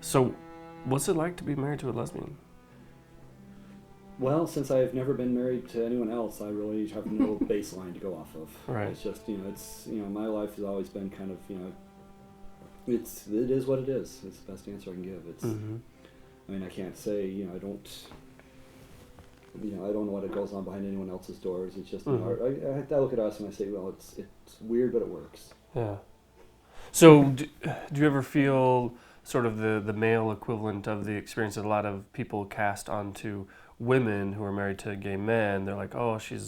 So, what's it like to be married to a lesbian? Well, since I've never been married to anyone else, I really have no baseline to go off of. Right. It's just, my life has always been kind of, it is what it is. It's the best answer I can give. I mean, I can't say, I don't know what it goes on behind anyone else's doors. It's just, I look at us and I say, well, it's weird, but it works. Yeah. So, do you ever feel sort of the male equivalent of the experience that a lot of people cast onto women who are married to gay men? They're like, oh, she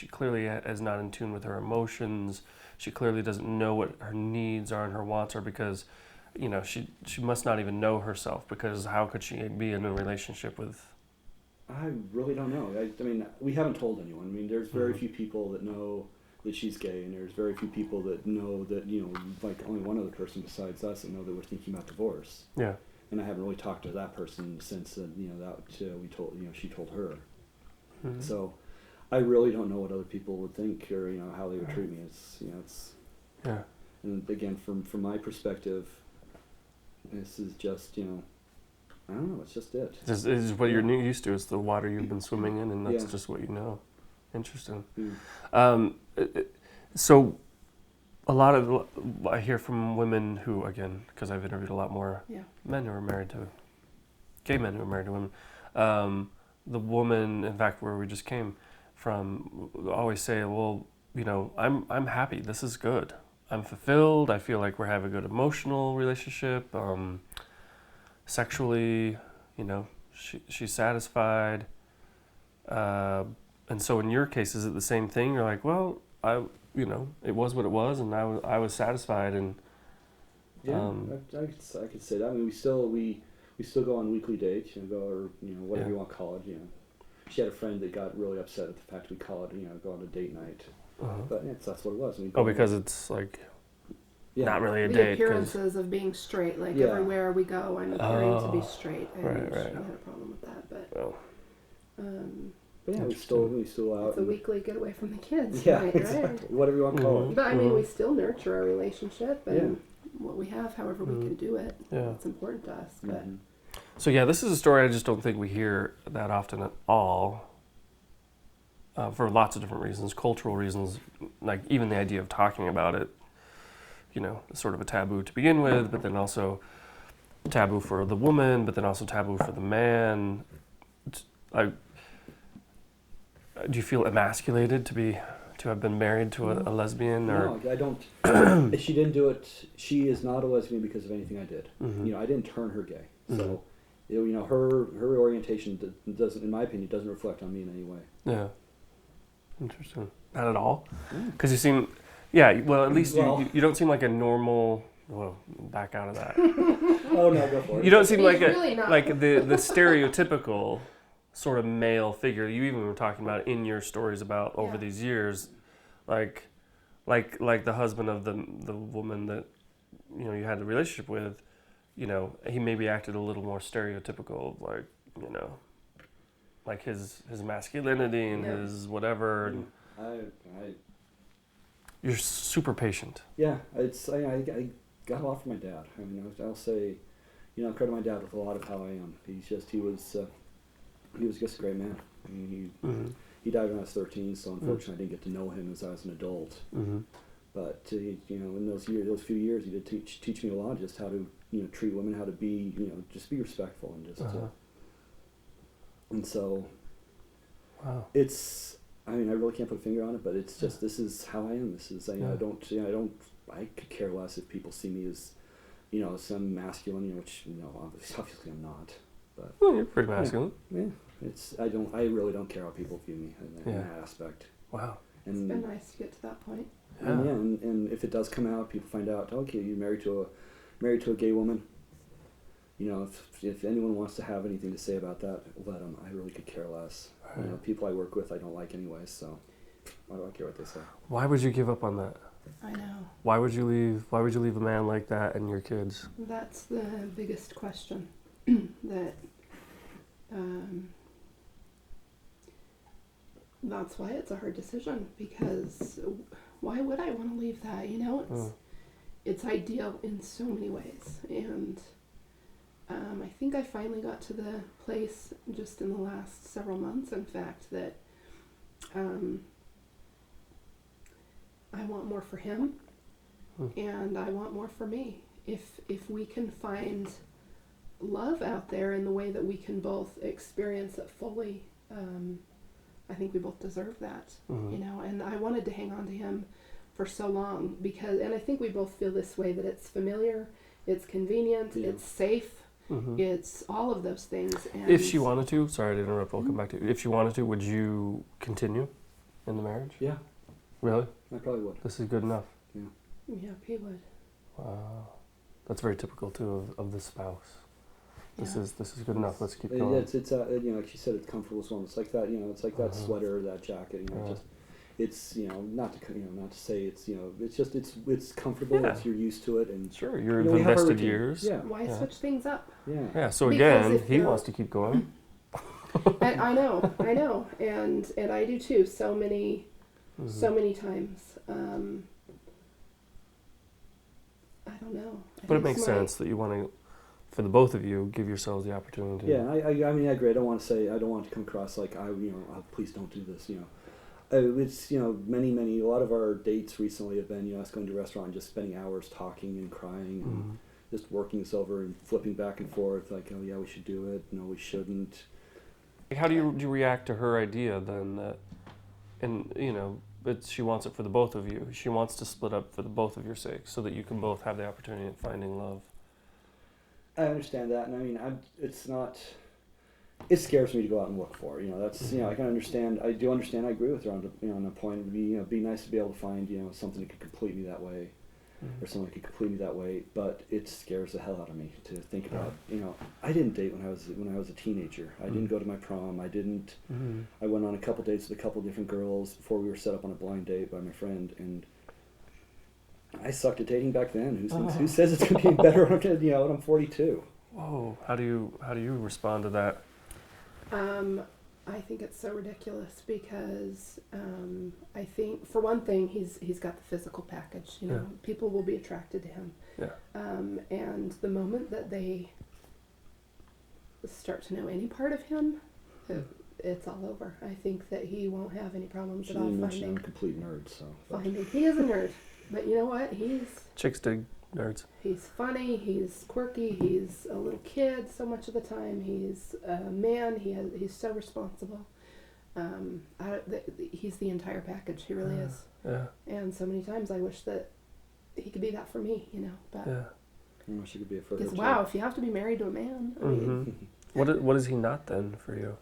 clearly is not in tune with her emotions. She clearly doesn't know what her needs are and her wants are because, she must not even know herself, because how could she be in a relationship with... I really don't know. I mean, we haven't told anyone. I mean, there's very few people that know that she's gay, and there's very few people that know that, like only one other person besides us that know that we're thinking about divorce. Yeah. And I haven't really talked to that person since, she told her. Mm-hmm. So I really don't know what other people would think or, how they would treat me. It's. Yeah. And again, from my perspective, this is just, I don't know, it's just it. It's what you're used to. It's the water you've been swimming in, and that's just what you know. Interesting. So a lot of, I hear from women who, again, because I've interviewed a lot more men who are married to, gay men who are married to women. The woman, in fact, where we just came from, always say, well, I'm happy. This is good. I'm fulfilled. I feel like we're having a good emotional relationship. Sexually, she's satisfied. And so in your case, is it the same thing? You're like, well, it was what it was, and I was satisfied, and I could say that. I mean, we still go on weekly dates, whatever you want to call it. She had a friend that got really upset at the fact we call it, go on a date night. But that's what it was. Because it's like not really a the date. Appearances of being straight, like everywhere we go, I'm appearing to be straight. And right. she had a problem with that, but. But yeah, we still out. It's a weekly getaway from the kids. Yeah, right, exactly. right. Whatever you want to call it. But I mean, we still nurture our relationship and what we have, however we can do it. Yeah. It's important to us. But So this is a story I just don't think we hear that often at all. For lots of different reasons, cultural reasons, like even the idea of talking about it, is sort of a taboo to begin with, but then also taboo for the woman, but then also taboo for the man. Do you feel emasculated to have been married to a lesbian? Or? No, I don't. If she didn't do it, she is not a lesbian because of anything I did. I didn't turn her gay. So, her orientation doesn't, in my opinion, doesn't reflect on me in any way. Yeah. Interesting. Not at all? Because you seem, at least you don't seem like a normal, well, back out of that. Oh, no, go for it. You don't seem like really the stereotypical sort of male figure you even were talking about in your stories about over these years, like the husband of the woman that you had a relationship with, he maybe acted a little more stereotypical, like his masculinity and his whatever. And you're super patient. Yeah, I got a lot from my dad. I mean, I'll say, I credit my dad with a lot of how I am. He was just a great man. I mean, he died when I was 13, so unfortunately I didn't get to know him as I was an adult. But in those few years, he did teach me a lot, just how to treat women, how to be just be respectful and just. And so. Wow. It's. I mean, I really can't put a finger on it, but it's just this is how I am. This is I could care less if people see me as, some masculine, which obviously I'm not. But well, you're pretty masculine. Yeah. I really don't care how people view me in that aspect. Wow. It's been nice to get to that point. Yeah. And if it does come out, people find out, okay, you're married to a gay woman. If anyone wants to have anything to say about that, let them. I really could care less. Right. People I work with, I don't like anyway, so why do I care what they say? Why would you give up on that? I know. Why would you leave a man like that and your kids? That's the biggest question. That that's why it's a hard decision, because why would I want to leave that? It's ideal in so many ways, and I think I finally got to the place just in the last several months, in fact, that I want more for him, and I want more for me. If we can find love out there in the way that we can both experience it fully, I think we both deserve that, you know. And I wanted to hang on to him for so long because, and I think we both feel this way, that it's familiar, it's convenient, it's safe, it's all of those things. And if she wanted to, sorry to interrupt, I'll come back to you. If she wanted to, would you continue in the marriage? Yeah, Really? I probably would. This is good enough. yeah, he would. Wow. That's very typical too of the spouse. This Yeah. is good enough. Let's keep going. It's you know, like she said, it's comfortable as well. It's like that, you know, it's like that sweater, that jacket, you know, just it's, you know, not to say it's, you know, it's just it's comfortable. Yeah. It's, you're used to it, and Sure, you're you know, we have our invested routine. years. Yeah, Why switch things up? yeah. Yeah. So Because again, if he they're- wants to keep going. I know, and I do too. So many times. I don't know. But it makes sense that you want to, for the both of you, give yourselves the opportunity. Yeah, I mean, I agree. I don't want to come across like please don't do this. You know, it's, you know, a lot of our dates recently have been, you know, us going to a restaurant and just spending hours talking and crying and just working this over and flipping back and forth. Like, oh yeah, we should do it. No, we shouldn't. How do you react to her idea then that, and you know, she wants it for the both of you. She wants to split up for the both of your sakes so that you can both have the opportunity of finding love. I understand that, and I mean, it scares me to go out and look for. You know, that's, you know, I can understand. I do understand. I agree with her on on a point. It would be, you know, be nice to be able to find, you know, something that could complete me that way, or something that could complete me that way. But it scares the hell out of me to think about. You know, I didn't date when I was a teenager. I didn't go to my prom. I didn't. I went on a couple dates with a couple different girls before we were set up on a blind date by my friend, and I sucked at dating back then. Who says it's gonna be better when I'm 42? Whoa! How do you respond to that? I think it's so ridiculous because I think, for one thing, he's got the physical package. You know, people will be attracted to him. Yeah. And the moment that they start to know any part of him, it's all over. I think that he won't have any problems at all finding. I'm a complete nerd, so. Finding. He is a nerd, but you know what? Chicks dig nerds. He's funny, he's quirky, he's a little kid so much of the time, he's a man, he's so responsible. He's the entire package, he really is. Yeah. And so many times I wish that he could be that for me, you know. But Yeah. I wish it could be a further. because wow, if you have to be married to a man, I mean, What is he not then for you?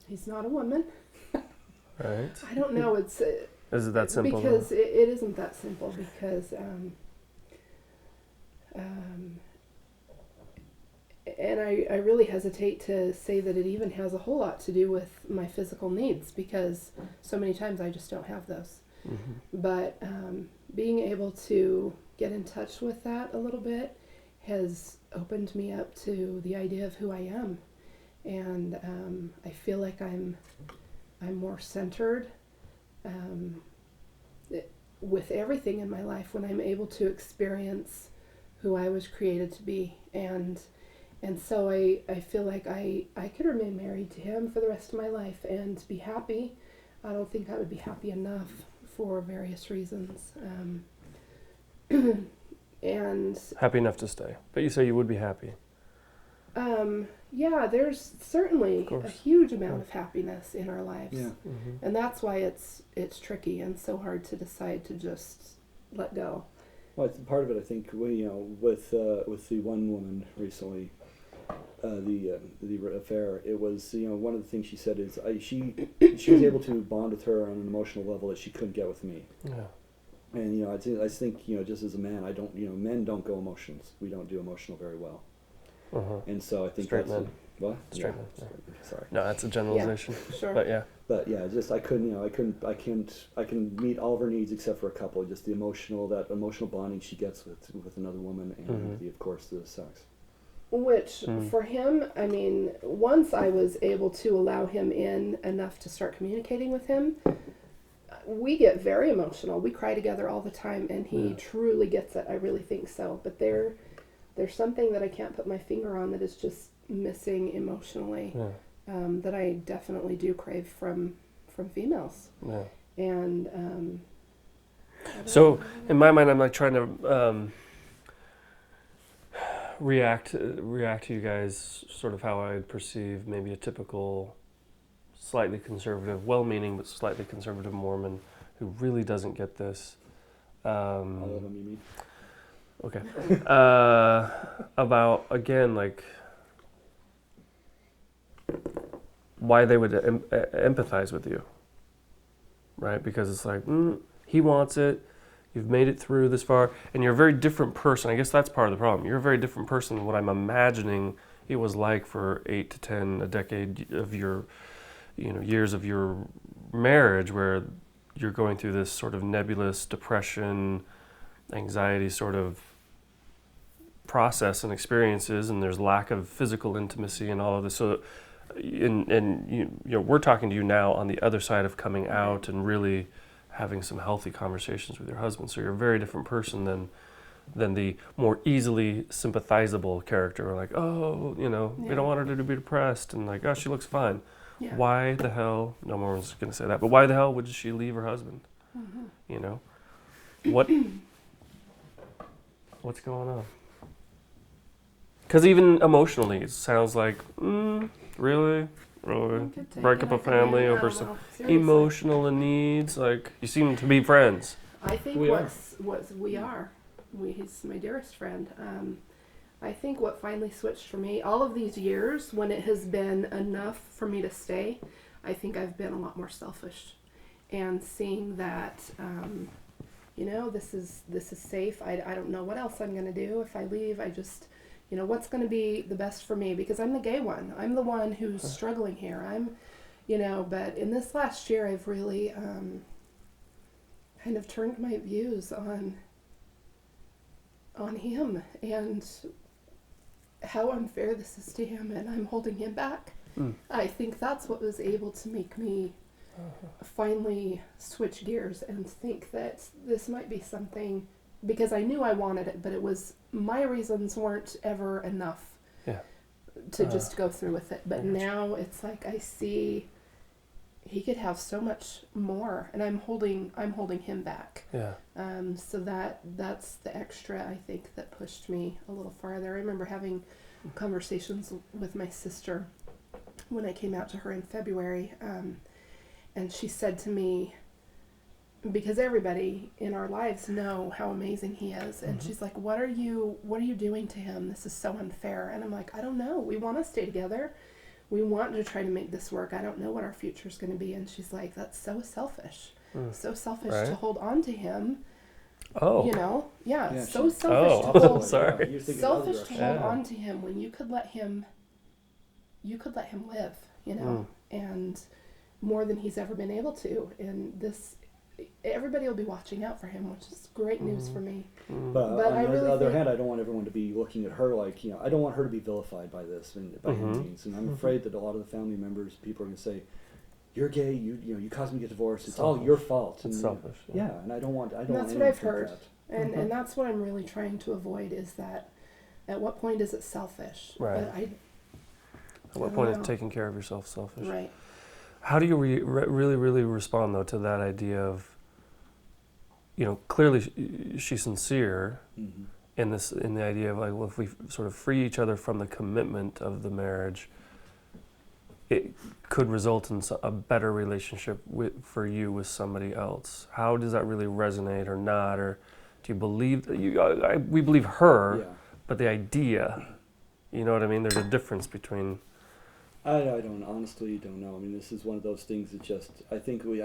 he's not a woman. Right. I don't know. It's Is it that simple? because it isn't that simple because and I really hesitate to say that it even has a whole lot to do with my physical needs because so many times I just don't have those. But being able to get in touch with that a little bit has opened me up to the idea of who I am, and I feel like I'm more centered with everything in my life when I'm able to experience who I was created to be, and so I feel like I could remain married to him for the rest of my life and be happy. I don't think I would be happy enough for various reasons. And Happy enough to stay, but you say you would be happy. yeah, there's certainly Of course. a huge amount of happiness in our lives. Yeah. And that's why it's tricky and so hard to decide to just let go. Well, it's part of it, I think, with the one woman recently, the affair. It was, one of the things she said is she was able to bond with her on an emotional level that she couldn't get with me. Yeah. And I think just as a man, I don't men don't go emotions. We don't do emotional very well. And so I think Straight that's men. What? Straight Yeah. men. Yeah. Sorry. No, that's a generalization. Sure. But yeah. But yeah, just I can meet all of her needs except for a couple. Just that emotional bonding she gets with another woman, and of course the sex. Which, for him, I mean, once I was able to allow him in enough to start communicating with him, we get very emotional. We cry together all the time, and he truly gets it. I really think so. But there's something that I can't put my finger on that is just missing emotionally. Yeah. That I definitely do crave from females. Yeah. And So in my mind, I'm like trying to react to you guys sort of how I'd perceive maybe a typical slightly conservative, well-meaning but slightly conservative Mormon who really doesn't get this. All of them, you mean? Okay. About, again, like why they would empathize with you, right? Because it's like, he wants it, you've made it through this far, and you're a very different person. I guess that's part of the problem. You're a very different person than what I'm imagining it was like for 8 to 10, a decade of your, years of your marriage, where you're going through this sort of nebulous depression, anxiety sort of process and experiences, and there's lack of physical intimacy and all of this. So, we're talking to you now on the other side of coming out and really having some healthy conversations with your husband. So you're a very different person than the more easily sympathizable character. Like, we don't want her to be depressed, and like, she looks fine. Yeah. Why the hell? No one's going to say that, but why the hell would she leave her husband? What's going on? Because even emotionally, it sounds like, really? Break up a family over some emotional needs? Like, you seem to be friends. I think he's my dearest friend. I think what finally switched for me, all of these years, when it has been enough for me to stay, I think I've been a lot more selfish. And seeing that, this is safe. I don't know what else I'm going to do if I leave. I just, what's going to be the best for me, because I'm the gay one. I'm the one who's struggling here. But in this last year, I've really kind of turned my views on him and how unfair this is to him, and I'm holding him back. I think that's what was able to make me finally switch gears and think that this might be something, because I knew I wanted it, but it was, my reasons weren't ever enough to just go through with it. But now it's like I see he could have so much more, and I'm holding him back. Yeah. So that's the extra, I think, that pushed me a little farther. I remember having conversations with my sister when I came out to her in February, and she said to me, because everybody in our lives know how amazing he is, and she's like, what are you doing to him? This is so unfair. And I'm like, I don't know. We want to stay together. We want to try to make this work. I don't know what our future is going to be. And she's like, that's so selfish. So selfish to hold on to him. Oh. So selfish to hold sorry. Selfish to hold on to him when you could let him live, and more than he's ever been able to. And this, everybody will be watching out for him, which is great news for me. But on the other hand, I don't want everyone to be looking at her like, I don't want her to be vilified by this by any means. And I'm afraid that a lot of the family members, people are going to say, you're gay, you caused me to get divorced, it's all your fault. It's selfish. Yeah, and I don't want that's what I've heard. And that's what I'm really trying to avoid, is that at what point is it selfish? Right. But at what point is taking care of yourself selfish? Right. How do you really, really respond, though, to that idea of, clearly she's sincere in the idea of, like, well, if we sort of free each other from the commitment of the marriage, it could result in a better relationship for you with somebody else. How does that really resonate, or not? Or do you believe, we believe her, but the idea, you know what I mean? There's a difference between... I honestly don't know. I mean, this is one of those things that just, I think we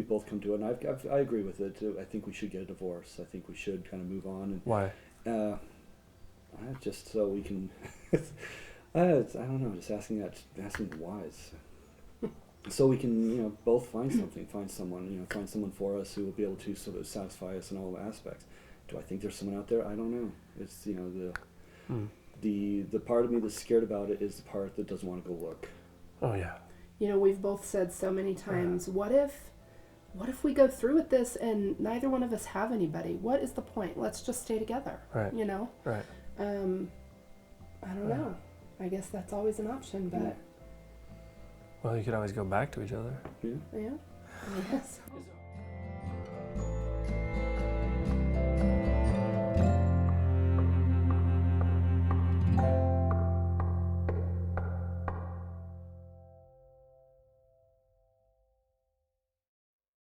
both come to it, and I agree with it too. I think we should get a divorce. I think we should kind of move on. And why? Just so we can, I don't know, just asking whys. So we can, both find someone, find someone for us who will be able to sort of satisfy us in all aspects. Do I think there's someone out there? I don't know. It's, the part of me that's scared about it is the part that doesn't want to go look. Oh, yeah. We've both said so many times, what if what if we go through with this and neither one of us have anybody? What is the point? Let's just stay together. Right. You know? Right. I don't know. I guess that's always an option, but Well, you could always go back to each other. Yeah. yeah. Yes.